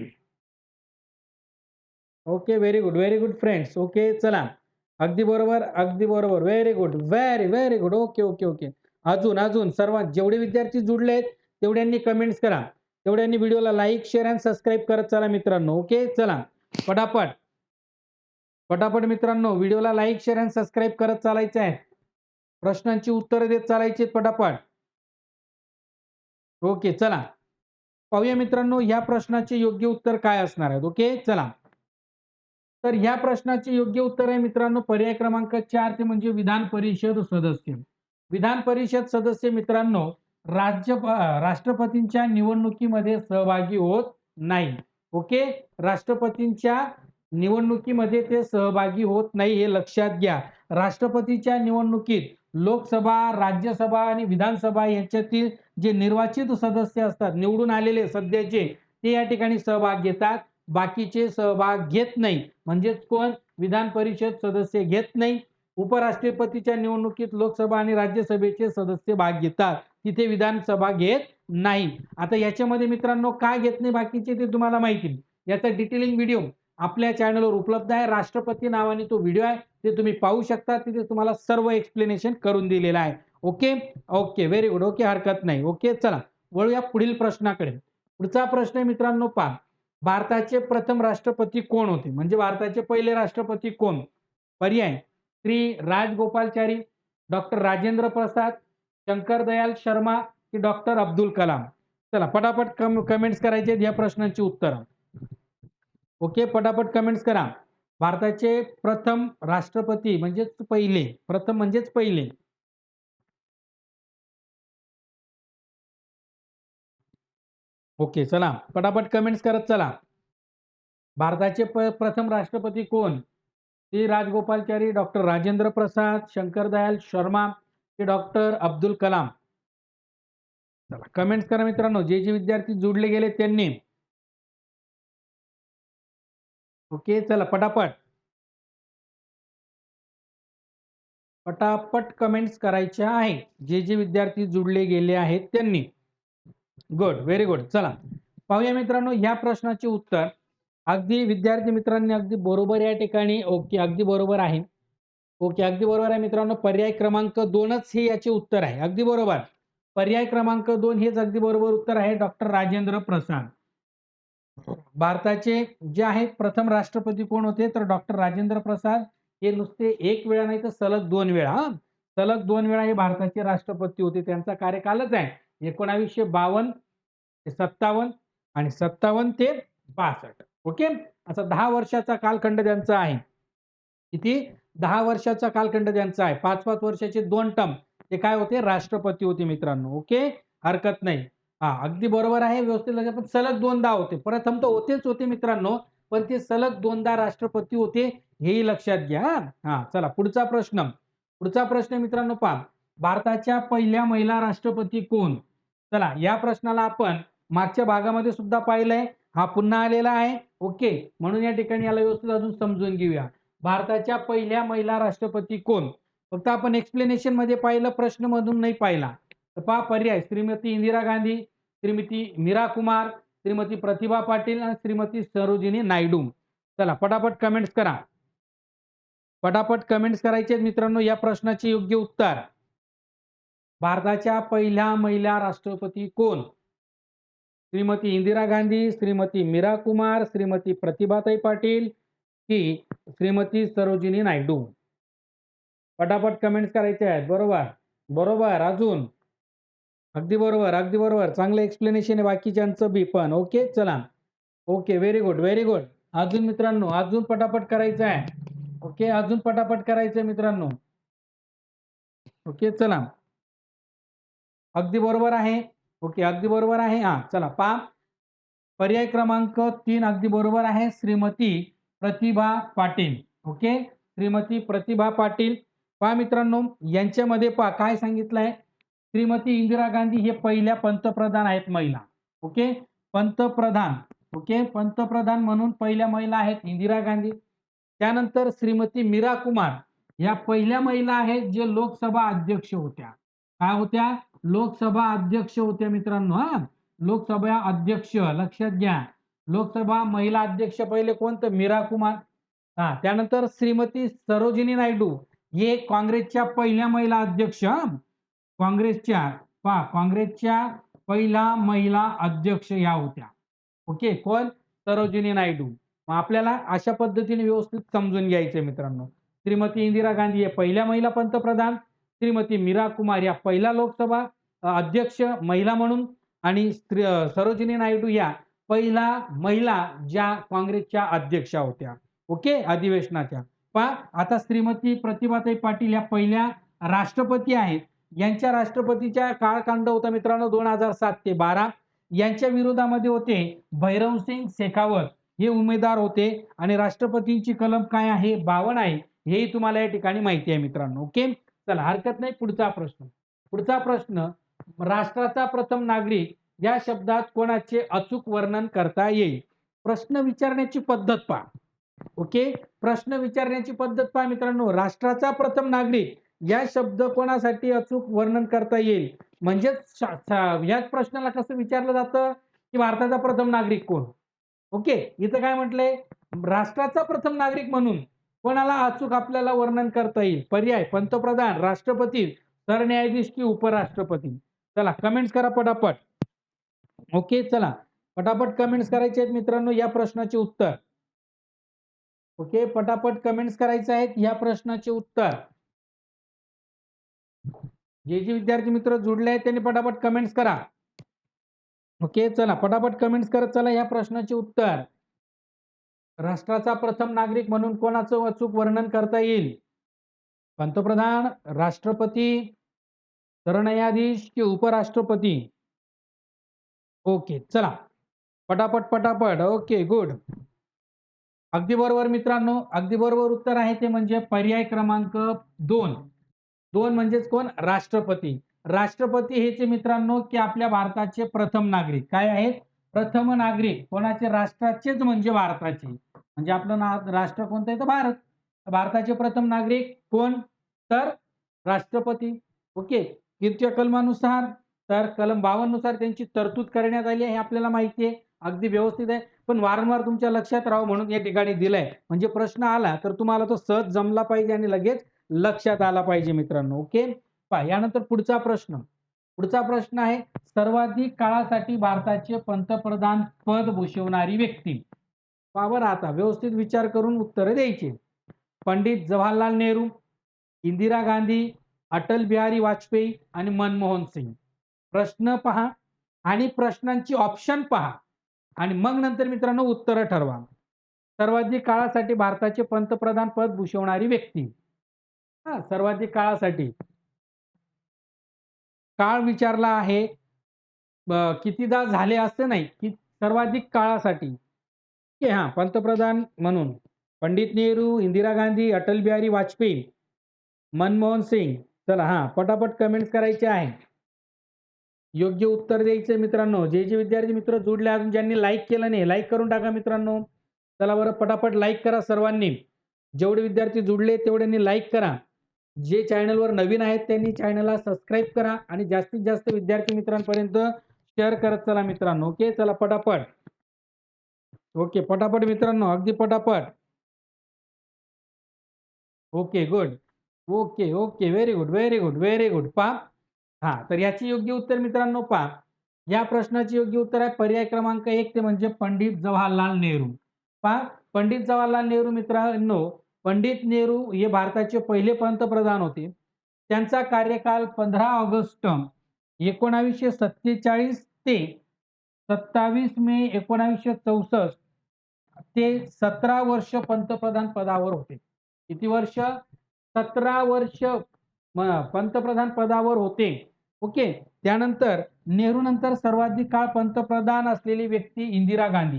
Okay. Very good friends. Okay. चला. अगदी बरोबर, अगदी बरोबर. Very good. Very good. Okay, okay, okay. अजून सर्वात जेवढे विद्यार्थी जुडलेत तेवढ्यांनी कमेंट्स करा. तेवढ्यांनी व्हिडिओला लाईक, शेअर आणि सबस्क्राईब करत चला मित्रांनो. ओके. चला पटापट. पटापट मित्रांनो व्हिडिओला लाईक, शेअर आणि सबस्क्राईब करत चालायचं आहे. प्रश्नांची उत्तरं देत चालायची आहेत पटापट. ओके. चला. पाहूया मित्रांनो ह्या प्रश्नाचे योग्य उत्तर काय असणार आहे. ओके. चला. तर ह्या प्रश्नाचे योग्य उत्तर आहे मित्रांनो पर्याय क्रमांक 4 ते म्हणजे विधान परिषद सदस्य. विधान परिषद सदस्य मित्रांनो राष्ट्रपतींच्या निवडणुकीमध्ये सहभागी होत नाही. ओके. राष्ट्रपतींच्या निवडणुकीमध्ये ते सहभागी होत नाही हे लक्षात घ्या. राष्ट्रपतीच्या निवडणुकीत लोकसभा, राज्यसभा आणि विधानसभा यांच्यातील जे निर्वाचित सदस्य असतात, निवडून आलेले सध्याचे, ते या ठिकाणी सहभाग घेतात. बाकीचे सहभाग घेत नाही. म्हणजेच कोण? विधान परिषद सदस्य घेत नाही. उपराष्ट्रपतीच्या निवडणुकीत लोकसभा आणि राज्यसभेचे सदस्य भाग घेतात. तिथे विधानसभा घेत नाही. आता याच्यामध्ये मित्रांनो काय घेत नाही बाकीचे ते तुम्हाला माहिती. याचा डिटेलिंग व्हिडिओ आपल्या चॅनलवर उपलब्ध आहे. राष्ट्रपती नावाने तो व्हिडिओ आहे. ते तुम्ही पाहू शकता. तिथे तुम्हाला सर्व एक्सप्लेनेशन करून दिलेलं आहे. Okay. Okay. Very good. Okay. हरकत नाही. ओके. चला वळूया पुढील प्रश्नाकडे. पुढचा प्रश्न आहे मित्रांनो पहा. भारताचे प्रथम राष्ट्रपती कोण होते? म्हणजे भारताचे पहिले राष्ट्रपती कोण? पर्याय श्री राजगोपालाचारी, डॉक्टर राजेंद्र प्रसाद, शंकर दयाल शर्मा की डॉक्टर अब्दुल कलाम. चला पटापट कमेंट्स करायचे आहेत या प्रश्नांची उत्तरं. ओके. पटापट कमेंट्स करा. भारताचे प्रथम राष्ट्रपती म्हणजेच पहिले, प्रथम म्हणजेच पहिले. ओके. चला पटापट कमेंट्स करत चला. भारताचे प्रथम राष्ट्रपती कोण? श्री राजगोपालाचारी, डॉक्टर राजेंद्र प्रसाद, शंकर दयाल शर्मा की डॉक्टर अब्दुल कलाम. चला कमेंट्स करा मित्रांनो, जे जे विद्यार्थी जोडले गेले त्यांनी. ओके चला पटापट पटापट कमेंट्स करायच्या आहे, जे जे विद्यार्थी जोडले गेले आहेत त्यांनी. Good, very good. चला पाहूया मित्रांनो या प्रश्नाचे उत्तर. अगदी विद्यार्थी मित्रांनी अगदी बरोबर या ठिकाणी ओके अगदी बरोबर आहे. ओके अगदी बरोबर आहे मित्रांनो. पर्याय क्रमांक 2च हे याचे उत्तर आहे. अगदी बरोबर. पर्याय क्रमांक 2 हेच अगदी बरोबर उत्तर आहे. डॉक्टर राजेंद्र प्रसाद. भारताचे जे आहेत प्रथम राष्ट्रपती कोण होते? तर डॉक्टर राजेंद्र प्रसाद. हे नुसते एक वेळा नाही तर सलग 2 वेळा सलग 2 वेळा हे भारताचे राष्ट्रपती होते. त्यांचा कार्यकालच आहे 1952 ते 57 आणि 57 ते 62. ओके. असा 10 वर्षाचा कालखंड त्यांचा आहे. किती? 10 वर्षाचा कालखंड त्यांचा आहे. 5-5 वर्षाचे 2 टर्म ते काय होते? राष्ट्रपती होते मित्रांनो. ओके. हरकत नाही. हां, अगदी बरोबर आहे. व्यवस्थित लक्षात पण सलग 2दा होते. प्रथम तर होतेच होते मित्रांनो, पण ते सलग 2दा राष्ट्रपती होते हेही लक्षात घ्या हां. हां, चला पुढचा प्रश्न. पुढचा प्रश्न मित्रांनो पहा. भारताच्या पहिल्या महिला राष्ट्रपती कोण? चला या प्रश्नाला आपण मागच्या भागामध्ये सुद्धा पाहिलंय. हा पुन्हा आलेला आहे. ओके. म्हणून या ठिकाणी याला व्यवस्थित अजून समजून घेऊया. भारताच्या पहिल्या महिला राष्ट्रपती कोण? फक्त आपण एक्सप्लेनेशन मध्ये पाहिलं, प्रश्नमधून नाही पाहिला. तर पहा पर्याय श्रीमती इंदिरा गांधी, श्रीमती मीरा कुमार, श्रीमती प्रतिभा पाटील आणि श्रीमती सरोजिनी नायडू. चला पटापट कमेंट्स करा. पटापट कमेंट्स करायचे आहेत मित्रांनो या प्रश्नाचे योग्य उत्तर. भारताच्या पहिल्या महिला राष्ट्रपती कोण? श्रीमती इंदिरा गांधी, श्रीमती मीरा कुमार, श्रीमती प्रतिभाताई पाटील की श्रीमती सरोजिनी नायडू. पटापट कमेंट्स करायचे आहेत. बरोबर, बरोबर. अजून अगदी बरोबर, अगदी बरोबर. चांगलं एक्सप्लेनेशन आहे बाकीच्यांचं बी पण. ओके चला. Okay very good, very good. अजून मित्रांनो अजून पटापट करायचं आहे. ओके अजून पटापट करायचं आहे मित्रांनो. ओके चला. अगदी बरोबर आहे. ओके अगदी बरोबर आहे. हां चला पहा. पर्याय क्रमांक 3 अगदी बरोबर आहे. श्रीमती प्रतिभा पाटील. ओके. श्रीमती प्रतिभा पाटील. पहा मित्रांनो यांच्यामध्ये पहा काय सांगितलंय. श्रीमती इंदिरा गांधी हे पहिल्या पंतप्रधान आहेत महिला. ओके. पंतप्रधान. ओके. पंतप्रधान म्हणून पहिल्या महिला आहेत इंदिरा गांधी. त्यानंतर श्रीमती मीरा कुमार या पहिल्या महिला आहेत जे लोकसभा अध्यक्ष होत्या. काय होत्या? लोकसभा अध्यक्ष होत्या मित्रांनो. हां. लोकसभा अध्यक्ष लक्षात घ्या. लोकसभा महिला अध्यक्ष पहिले कोण? तर मीरा कुमार. हां. त्यानंतर श्रीमती सरोजिनी नायडू हे काँग्रेसच्या पहिल्या महिला अध्यक्ष. काँग्रेसच्या पहा काँग्रेसच्या पहिला महिला अध्यक्ष या होत्या. ओके. कोण? सरोजिनी नायडू. मग आपल्याला अशा पद्धतीने व्यवस्थित समजून घ्यायचंय मित्रांनो. श्रीमती इंदिरा गांधी हे पहिल्या महिला पंतप्रधान, श्रीमती मीरा कुमार या पहिला लोकसभा अध्यक्ष महिला म्हणून आणि सरोजिनी नायडू या पहिला महिला ज्या काँग्रेसच्या अध्यक्षा होत्या. ओके अधिवेशनाच्या. पहा आता श्रीमती प्रतिभाताई पाटील या पहिल्या राष्ट्रपती आहेत. यांच्या राष्ट्रपतीच्या कालखंड होता मित्रांनो 2007 ते 12. यांच्या विरोधामध्ये होते भैरवसिंग शेखावत हे उमेदवार होते आणि राष्ट्रपतींची कलम काय आहे? 52 आहे. हेही तुम्हाला या ठिकाणी माहिती आहे मित्रांनो. ओके. चला हरकत नाही. पुढचा प्रश्न. पुढचा प्रश्न. राष्ट्राचा प्रथम नागरिक या शब्दात कोणाचे अचूक वर्णन करता येईल? प्रश्न विचारण्याची पद्धत पहा. ओके. प्रश्न विचारण्याची पद्धत पहा मित्रांनो. राष्ट्राचा प्रथम नागरिक या शब्द कोणासाठी अचूक वर्णन करता येईल? म्हणजेच याच प्रश्नाला कसं विचारलं जातं की भारताचा प्रथम नागरिक कोण? ओके. इथं काय म्हटलंय? राष्ट्राचा प्रथम नागरिक म्हणून कोणाला अचूक आपल्याला वर्णन करता येईल? पर्याय पंतप्रधान, राष्ट्रपती, सरन्यायाधीश की उपराष्ट्रपती. चला कमेंट्स करा पटापट. ओके चला पटापट कमेंट्स करायचे आहेत मित्रांनो या प्रश्नाचे उत्तर. ओके पटापट कमेंट्स करायचे आहेत या प्रश्नाचे उत्तर. जे जे विद्यार्थी मित्र जोडले आहेत त्यांनी पटापट कमेंट्स करा. ओके चला पटापट कमेंट्स करत चला या प्रश्नाचे उत्तर. राष्ट्राचा प्रथम नागरिक म्हणून कोणाचं अचूक वर्णन करता येईल? पंतप्रधान, राष्ट्रपती, सरन्यायाधीश की उपराष्ट्रपती? ओके चला पटापट पटापट. Okay good. अगदी बरोबर मित्रांनो. अगदी बरोबर उत्तर आहे ते म्हणजे पर्याय क्रमांक 2. 2 म्हणजेच कोण? राष्ट्रपती. राष्ट्रपती हेचे मित्रांनो की आपल्या भारताचे प्रथम नागरिक काय आहेत? प्रथम नागरिक कोणाचे? राष्ट्राचेच म्हणजे भारताचे. म्हणजे आपलं राष्ट्र कोणतं आहे? तर भारत. भारताचे प्रथम नागरिक कोण? तर राष्ट्रपती. ओके. कितीच्या कलमानुसार? तर कलम 52 नुसार त्यांची तरतूद करण्यात आली आहे हे आपल्याला माहिती आहे. अगदी व्यवस्थित आहे. पण वारंवार तुमच्या लक्षात राहावं म्हणून या ठिकाणी दिलंय. म्हणजे प्रश्न आला तर तुम्हाला तो सहज जमला पाहिजे आणि लगेच लक्षात आला पाहिजे मित्रांनो. ओके. पहा यानंतर पुढचा प्रश्न. पुढचा प्रश्न आहे सर्वाधिक काळासाठी भारताचे पंतप्रधान पद भूषवणारी व्यक्ती. पहा बरं आता व्यवस्थित विचार करून उत्तरं द्यायची. पंडित जवाहरलाल नेहरू, इंदिरा गांधी, अटल बिहारी वाजपेयी आणि मनमोहन सिंग. प्रश्न पहा आणि प्रश्नांची ऑप्शन पहा आणि मग नंतर मित्रांनो उत्तरं ठरवा. सर्वाधिक काळासाठी भारताचे पंतप्रधान पद भूषवणारी व्यक्ती. सर्वाधिक काळासाठी काळ विचारला आहे. कितीदा झाले असं नाही की सर्वाधिक काळासाठी. की पंतप्रधान म्हणून पंडित नेहरू, इंदिरा गांधी, अटल बिहारी वाजपेयी, मनमोहन सिंग. चला पटापट कमेंट्स करायचे आहे. योग्य उत्तर द्यायचं मित्रांनो. जे विद्यार्थी मित्र जोडले अजून ज्यांनी लाईक केलं नाही लाईक करून टाका मित्रांनो. चला बरं पटापट लाईक करा सर्वांनी. जेवढे विद्यार्थी जुडले तेवढ्यांनी लाईक करा. जे चॅनलवर नवीन आहेत त्यांनी चॅनलला सबस्क्राईब करा आणि जास्तीत जास्त विद्यार्थी मित्रांपर्यंत शेअर करत चला मित्रांनो. ओके चला पटापट. ओके पटापट मित्रांनो अगदी पटापट. Okay good. Okay okay very good very good very good. पहा तर याची योग्य उत्तर मित्रांनो पहा. या प्रश्नाचे योग्य उत्तर आहे पर्याय क्रमांक 1 ते म्हणजे पंडित जवाहरलाल नेहरू. पहा पंडित जवाहरलाल नेहरू मित्रांनो पंडित नेहरू हे भारताचे पहिले पंतप्रधान होते. त्यांचा कार्यकाल 15 ऑगस्ट 1947 ते 27 मे 1964 ते 17 वर्ष पंतप्रधान पदावर होते. किती वर्ष? 17 वर्ष पंतप्रधान पदावर होते. ओके. त्यानंतर नेहरूनंतर सर्वाधिक काळ पंतप्रधान असलेली व्यक्ती इंदिरा गांधी.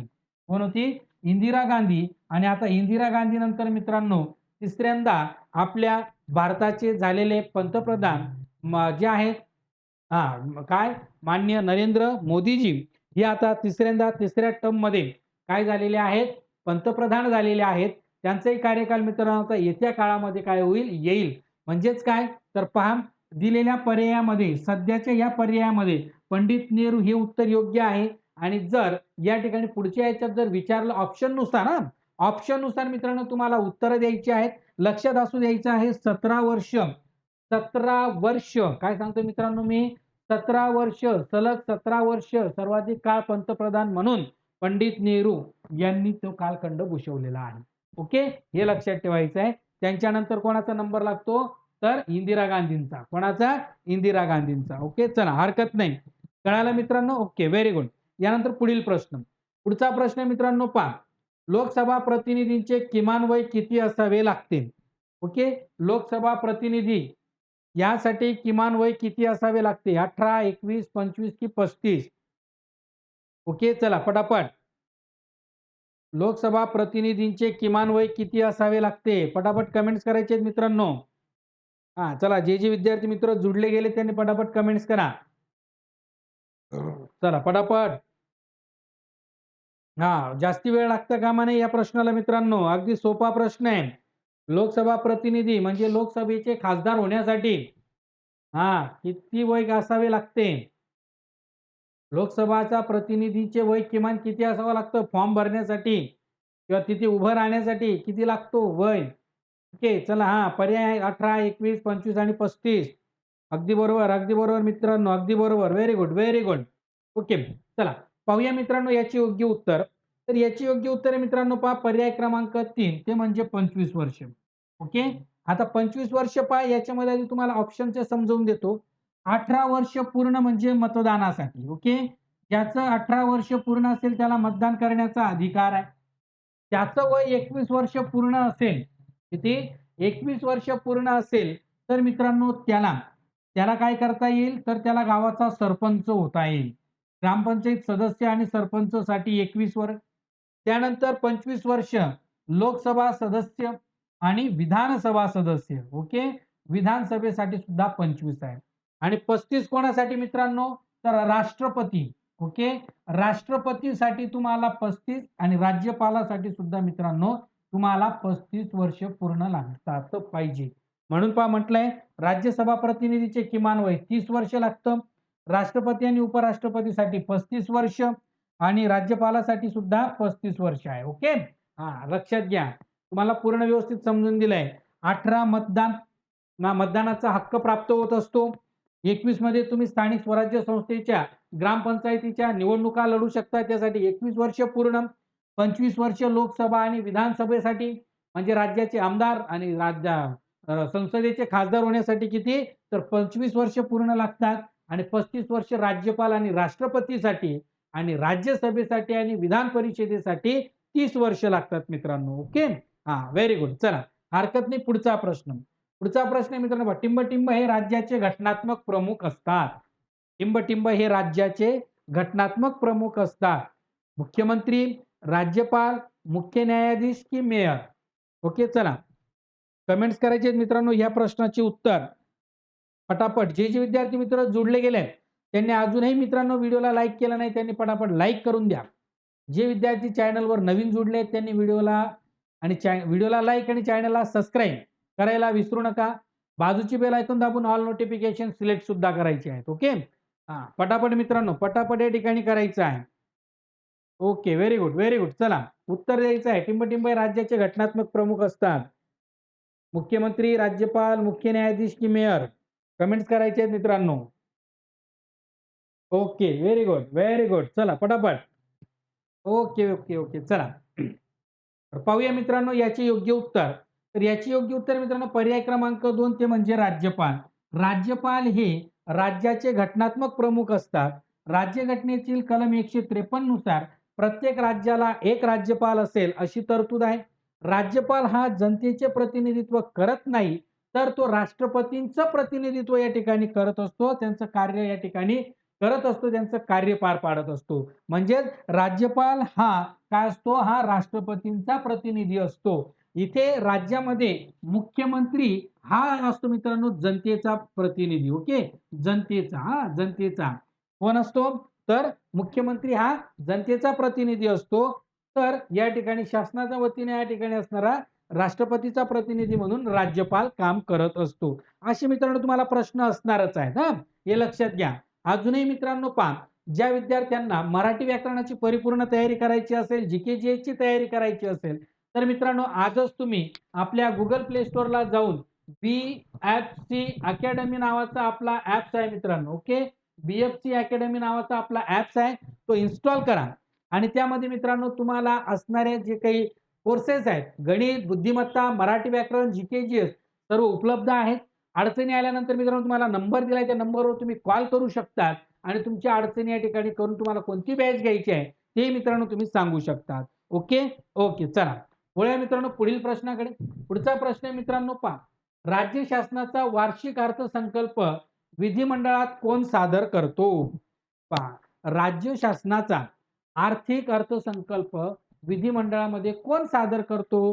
कोण होती? इंदिरा गांधी. आणि आता इंदिरा गांधी नंतर मित्रांनो तिसऱ्यांदा आपल्या भारताचे झालेले पंतप्रधान जे आहेत काय माननीय नरेंद्र मोदीजी हे आता तिसऱ्या टर्ममध्ये काय झालेले आहेत? पंतप्रधान झालेले आहेत. त्यांचाही कार्यकाल मित्रांनो आता येत्या काळामध्ये काय होईल? येईल. म्हणजेच काय? तर पहा दिलेल्या पर्यायामध्ये सध्याच्या या पर्यायामध्ये पंडित नेहरू हे उत्तर योग्य आहे. आणि जर या ठिकाणी पुढच्या ह्याच्यात जर विचारलं ऑप्शननुसार मित्रांनो तुम्हाला उत्तरं द्यायची आहेत. लक्षात असू द्यायचं आहे 17 वर्ष. 17 वर्ष काय सांगतो मित्रांनो मी? 17 वर्ष सलग 17 वर्ष सर्वाधिक काळ पंतप्रधान म्हणून पंडित नेहरू यांनी तो कालखंड भूषवलेला आहे. ओके हे लक्षात ठेवायचं आहे. त्यांच्यानंतर कोणाचा नंबर लागतो? तर इंदिरा गांधींचा. कोणाचा? इंदिरा गांधींचा. ओके चला हरकत नाही. कळालं मित्रांनो? Okay very good. यानंतर पुढील प्रश्न. पुढचा प्रश्न मित्रांनो पहा. लोकसभा प्रतिनिधींचे किमान वय किती असावे लागते? ओके लोकसभा प्रतिनिधी यासाठी किमान वय किती असावे लागते? 18, 21, 25 की 35? ओके चला पटापट. लोकसभा प्रतिनिधींचे किमान वय किती असावे लागते? पटापट कमेंट्स करायचे आहेत मित्रांनो. चला जे विद्यार्थी मित्र जुडले गेले त्यांनी पटापट कमेंट्स करा. चला पटापट. जास्ती वेळ लागता कामा नये या प्रश्नाला मित्रांनो. अगदी सोपा प्रश्न आहे. लोकसभा प्रतिनिधी म्हणजे लोकसभेचे खासदार होण्यासाठी किती वय असावे लागते? लोकसभाचा प्रतिनिधीचे वय किमान किती असावं लागतं फॉर्म भरण्यासाठी किंवा तिथे उभं राहण्यासाठी किती लागतो वय? ओके चला पर्याय आहे 18, 21, 25 आणि 35. अगदी बरोबर मित्रांनो अगदी बरोबर. Very good very good. Okay चला पाहूया मित्रांनो याचे योग्य उत्तर. तर याची योग्य उत्तर आहे मित्रांनो पहा पर्याय क्रमांक 3 ते म्हणजे 25 वर्ष. ओके आता 25 वर्ष पहा याच्यामध्ये आधी तुम्हाला ऑप्शनचे समजावून देतो. 18 वर्ष पूर्ण म्हणजे मतदानासाठी. ओके ज्याचं 18 वर्ष पूर्ण असेल त्याला मतदान करण्याचा अधिकार आहे. त्याचं वय 21 वर्ष पूर्ण असेल. किती? 21 वर्ष पूर्ण असेल तर मित्रांनो त्याला काय करता येईल? तर त्याला गावाचा सरपंच होता येईल. ग्रामपंचायत सदस्य आणि सरपंचसाठी 21 वर्ष. त्यानंतर 25 वर्ष लोकसभा सदस्य आणि विधानसभा सदस्य. ओके विधानसभेसाठी सुद्धा 25 आहे. आणि 35 कोणासाठी मित्रांनो, तर राष्ट्रपती. ओके, राष्ट्रपतीसाठी तुम्हाला 35 आणि राज्यपालासाठी सुद्धा मित्रांनो तुम्हाला 35 वर्ष पूर्ण लागतात पाहिजे. म्हणून पहा म्हटलंय राज्यसभा प्रतिनिधीचे किमान वय 30 वर्ष लागतं, राष्ट्रपती आणि उपराष्ट्रपतीसाठी 35 वर्ष आणि राज्यपालासाठी सुद्धा 35 वर्ष आहे. ओके, लक्षात घ्या. तुम्हाला पूर्ण व्यवस्थित समजून दिलंय. 18 मतदानाचा हक्क प्राप्त होत असतो. 21 मध्ये तुम्ही स्थानिक स्वराज्य संस्थेच्या ग्रामपंचायतीच्या निवडणुका लढू शकता. त्यासाठी 21 वर्ष पूर्ण. 25 वर्ष लोकसभा आणि विधानसभेसाठी म्हणजे राज्याचे आमदार आणि संसदेचे खासदार होण्यासाठी किती, तर 25 वर्ष पूर्ण लागतात. आणि 35 वर्ष राज्यपाल आणि राष्ट्रपतीसाठी आणि राज्यसभेसाठी आणि विधान परिषदेसाठी 30 वर्ष लागतात मित्रांनो. Okay, very good. चला, हरकत नाही. पुढचा प्रश्न आहे मित्रांनो. टिंब हे राज्याचे घटनात्मक प्रमुख असतात. टिंब हे राज्याचे घटनात्मक प्रमुख असतात. मुख्यमंत्री, राज्यपाल, मुख्य न्यायाधीश की मेयर. ओके, चला कमेंट्स करायचे मित्रांनो या प्रश्नाचे उत्तर पटापट. जे विद्यार्थी मित्र जोडले गेले त्यांनी अजूनही मित्रांनो व्हिडिओला लाईक केला नाही त्यांनी पटापट लाईक करून द्या. जे विद्यार्थी चॅनलवर नवीन जोडले त्यांनी व्हिडिओला लाईक आणि चॅनलला सबस्क्राईब करायला विसरू नका. बाजूची बेल आयकॉन दाबून ऑल नोटिफिकेशन सिलेक्ट सुद्धा करायचे आहेत. ओके, पटापट मित्रांनो, पटापट या ठिकाणी करायचं आहे. Okay, very good, very good. चला उत्तर द्यायचं आहे. टिंब हे राज्याचे घटनात्मक प्रमुख असतात. मुख्यमंत्री, राज्यपाल, मुख्य न्यायाधीश की मेयर. कमेंट्स करायचे आहेत मित्रांनो. Okay, very good, very good. चला पटापट. ओके ओके ओके, चला पाहूया मित्रांनो याचे योग्य उत्तर. तर याचे योग्य उत्तर मित्रांनो पर्याय क्रमांक 2 ते म्हणजे राज्यपाल. राज्यपाल हे राज्याचे घटनात्मक प्रमुख असतात. राज्यघटनेतील कलम 153 नुसार प्रत्येक राज्याला एक राज्यपाल असेल अशी तरतूद आहे. राज्यपाल हा जनतेचे प्रतिनिधित्व करत नाही तर तो राष्ट्रपतींचं प्रतिनिधित्व या ठिकाणी करत असतो. त्यांचं कार्य या ठिकाणी करत असतो, त्यांचं कार्य पार पाडत असतो. म्हणजेच राज्यपाल हा काय असतो, हा राष्ट्रपतींचा प्रतिनिधी असतो. इथे राज्यामध्ये मुख्यमंत्री हा असतो मित्रांनो जनतेचा प्रतिनिधी. ओके, जनतेचा कोण असतो, तर मुख्यमंत्री हा जनतेचा प्रतिनिधी असतो. तर या ठिकाणी शासनाच्या वतीने या ठिकाणी असणारा राष्ट्रपतीचा प्रतिनिधी म्हणून राज्यपाल काम करत असतो. असे मित्रांनो तुम्हाला प्रश्न असणारच आहेत. हे लक्षात घ्या. अजूनही मित्रांनो पहा, ज्या विद्यार्थ्यांना मराठी व्याकरणाची परिपूर्ण तयारी करायची असेल, GK/GS ची तयारी करायची असेल तर मित्रांनो आजच तुम्ही आपल्या Google Play Storeला जाऊन BFC अकॅडमी नावाचा आपला ॲप्स आहे मित्रांनो. ओके, BFC अकॅडमी नावाचा आपला ॲप्स आहे, तो इन्स्टॉल करा आणि त्यामध्ये मित्रांनो तुम्हाला असणारे जे काही कोर्सेस आहेत, गणित, बुद्धिमत्ता, मराठी व्याकरण, GK/GS सर्व उपलब्ध आहेत. अडचणी आल्यानंतर मित्रांनो तुम्हाला नंबर दिलाय, त्या नंबरवर तुम्ही कॉल करू शकता आणि तुमच्या अडचणी या ठिकाणी करून तुम्हाला कोणती बॅच घ्यायची आहे ते मित्रांनो तुम्ही सांगू शकता. ओके ओके, चला वळूया मित्रांनो पुढील प्रश्नाकडे. पुढचा प्रश्न आहे मित्रांनो पहा, राज्य शासनाचा वार्षिक अर्थसंकल्प विधिमंडळात कोण सादर करतो? पहा, राज्य शासनाचा आर्थिक अर्थसंकल्प विधिमंडळामध्ये कोण सादर करतो?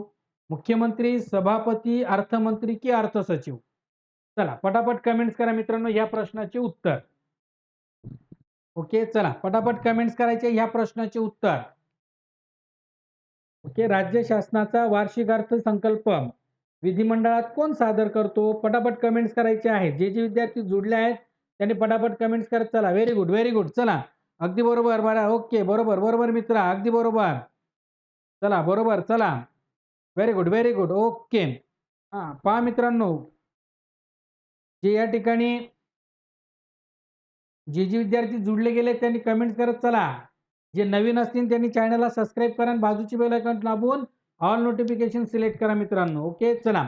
मुख्यमंत्री, सभापती, अर्थमंत्री की अर्थसचिव? चला पटापट कमेंट्स करा मित्रांनो या प्रश्नाचे उत्तर. ओके, चला पटापट कमेंट्स करायचे ह्या प्रश्नाचे उत्तर. ओके, राज्य शासनाचा वार्षिक अर्थसंकल्प विधिमंडळात कोण सादर करतो? पटापट कमेंट्स करायचे आहेत. जे विद्यार्थी जुडले आहेत त्यांनी पटापट कमेंट्स करत चला. Very good, very good. चला अगदी बरोबर. बरं, ओके, बरोबर बरोबर मित्रा, अगदी बरोबर. चला बरोबर, चला very good, very good. Okay, पहा मित्रांनो जे या ठिकाणी जे विद्यार्थी जुडले गेले त्यांनी कमेंट्स करत चला. जे नवीन असतील त्यांनी चॅनलला सबस्क्राईब करा आणि बाजूची बेल आयकॉन दाबून ऑल नोटिफिकेशन सिलेक्ट करा मित्रांनो. ओके, चला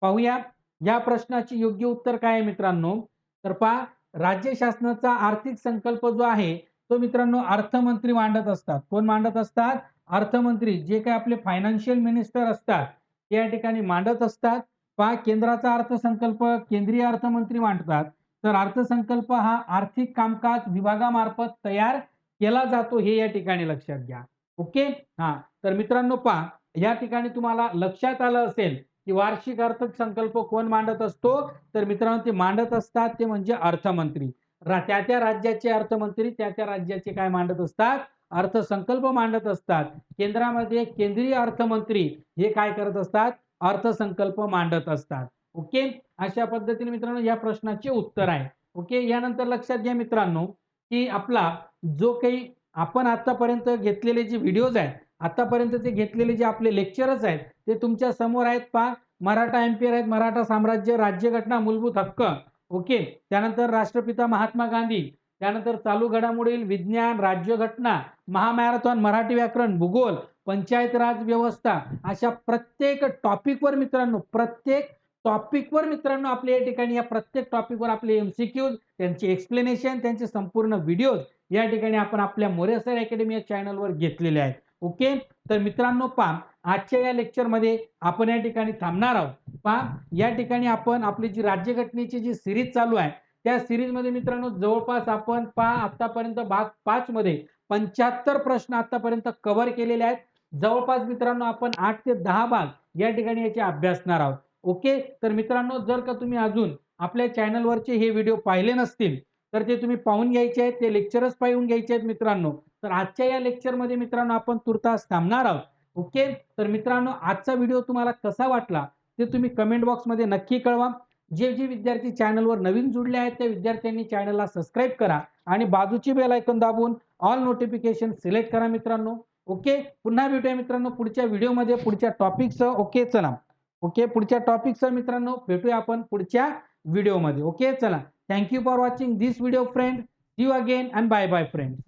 पाहूया या प्रश्नाचे योग्य उत्तर काय आहे मित्रांनो. तर पहा, राज्य शासनाचा आर्थिक संकल्प जो आहे तो मित्रांनो अर्थमंत्री मांडत असतात. कोण मांडत असतात? अर्थमंत्री. जे काही आपले फायनान्शियल मिनिस्टर असतात ते या ठिकाणी मांडत असतात. पहा, केंद्राचा अर्थसंकल्प केंद्रीय अर्थमंत्री मांडतात. तर अर्थसंकल्प हा आर्थिक कामकाज विभागामार्फत तयार केला जातो हे या ठिकाणी लक्षात घ्या. ओके, तर मित्रांनो पहा या ठिकाणी तुम्हाला लक्षात आलं असेल की वार्षिक अर्थसंकल्प कोण मांडत असतो, तर मित्रांनो ते मांडत असतात ते म्हणजे अर्थमंत्री. त्या राज्याचे अर्थमंत्री त्या राज्याचे काय मांडत असतात, अर्थसंकल्प मांडत असतात. केंद्रामध्ये केंद्रीय अर्थमंत्री हे काय करत असतात, अर्थसंकल्प मांडत असतात. ओके, अशा पद्धतीने मित्रांनो या प्रश्नाचे उत्तर आहे. ओके, यानंतर लक्षात घ्या मित्रांनो, की आपला जो काही आपण आतापर्यंत घेतलेले जे व्हिडिओज आहेत, आतापर्यंतचे घेतलेले जे आपले लेक्चरच आहेत, ते तुमच्या समोर आहेत पहा. मराठा एम्पियर आहेत, मराठा साम्राज्य, राज्यघटना, मूलभूत हक्क. ओके, त्यानंतर राष्ट्रपिता महात्मा गांधी, त्यानंतर चालू घडामोडी, विज्ञान, राज्यघटना, महामॅरेथॉन, मराठी व्याकरण, भूगोल, पंचायत राज व्यवस्था, अशा प्रत्येक टॉपिकवर मित्रांनो, प्रत्येक टॉपिकवर मित्रांनो आपले या ठिकाणी या प्रत्येक टॉपिकवर आपले एमसीक्यूज, त्यांचे एक्सप्लेनेशन, त्यांचे संपूर्ण व्हिडिओज या ठिकाणी आपण आपल्या मोरे सर अकॅडमी या चॅनलवर घेतलेले आहेत. ओके, तर मित्रांनो पहा, आजच्या या लेक्चरमध्ये आपण या ठिकाणी थांबणार आहोत. पहा, या ठिकाणी आपण आपली जी राज्यघटनेची जी सिरीज चालू आहे, त्या सिरीजमध्ये मित्रांनो जवळपास आपण पहा आतापर्यंत भाग 5 मध्ये 75 प्रश्न आतापर्यंत कव्हर केलेले आहेत. जवळपास मित्रांनो आपण 8 ते 10 भाग या ठिकाणी याचे अभ्यासणार आहोत. ओके, तर मित्रांनो जर का तुम्ही अजून आपल्या चॅनलवरचे हे व्हिडिओ पाहिले नसतील, तर ते तुम्ही पाहून घ्यायचे आहेत, ते लेक्चरच पाहून घ्यायचे आहेत मित्रांनो. तर आजच्या या लेक्चरमध्ये मित्रांनो आपण तुर्तास थांबणार आहोत. ओके, तर मित्रांनो आजचा व्हिडिओ तुम्हाला कसा वाटला ते तुम्ही कमेंट बॉक्समध्ये नक्की कळवा. जे जे विद्यार्थी चॅनलवर नवीन जुडले आहेत त्या विद्यार्थ्यांनी चॅनलला सबस्क्राईब करा आणि बाजूची बेल आयकॉन दाबून ऑल नोटिफिकेशन सिलेक्ट करा मित्रांनो. ओके, पुन्हा भेटूया मित्रांनो पुढच्या व्हिडिओमध्ये पुढच्या टॉपिकसह. ओके, चला. ओके, पुढच्या टॉपिकसह मित्रांनो भेटूया आपण पुढच्या व्हिडिओमध्ये. ओके, चला. Thank you for watching this video friend. See you again and bye bye friends.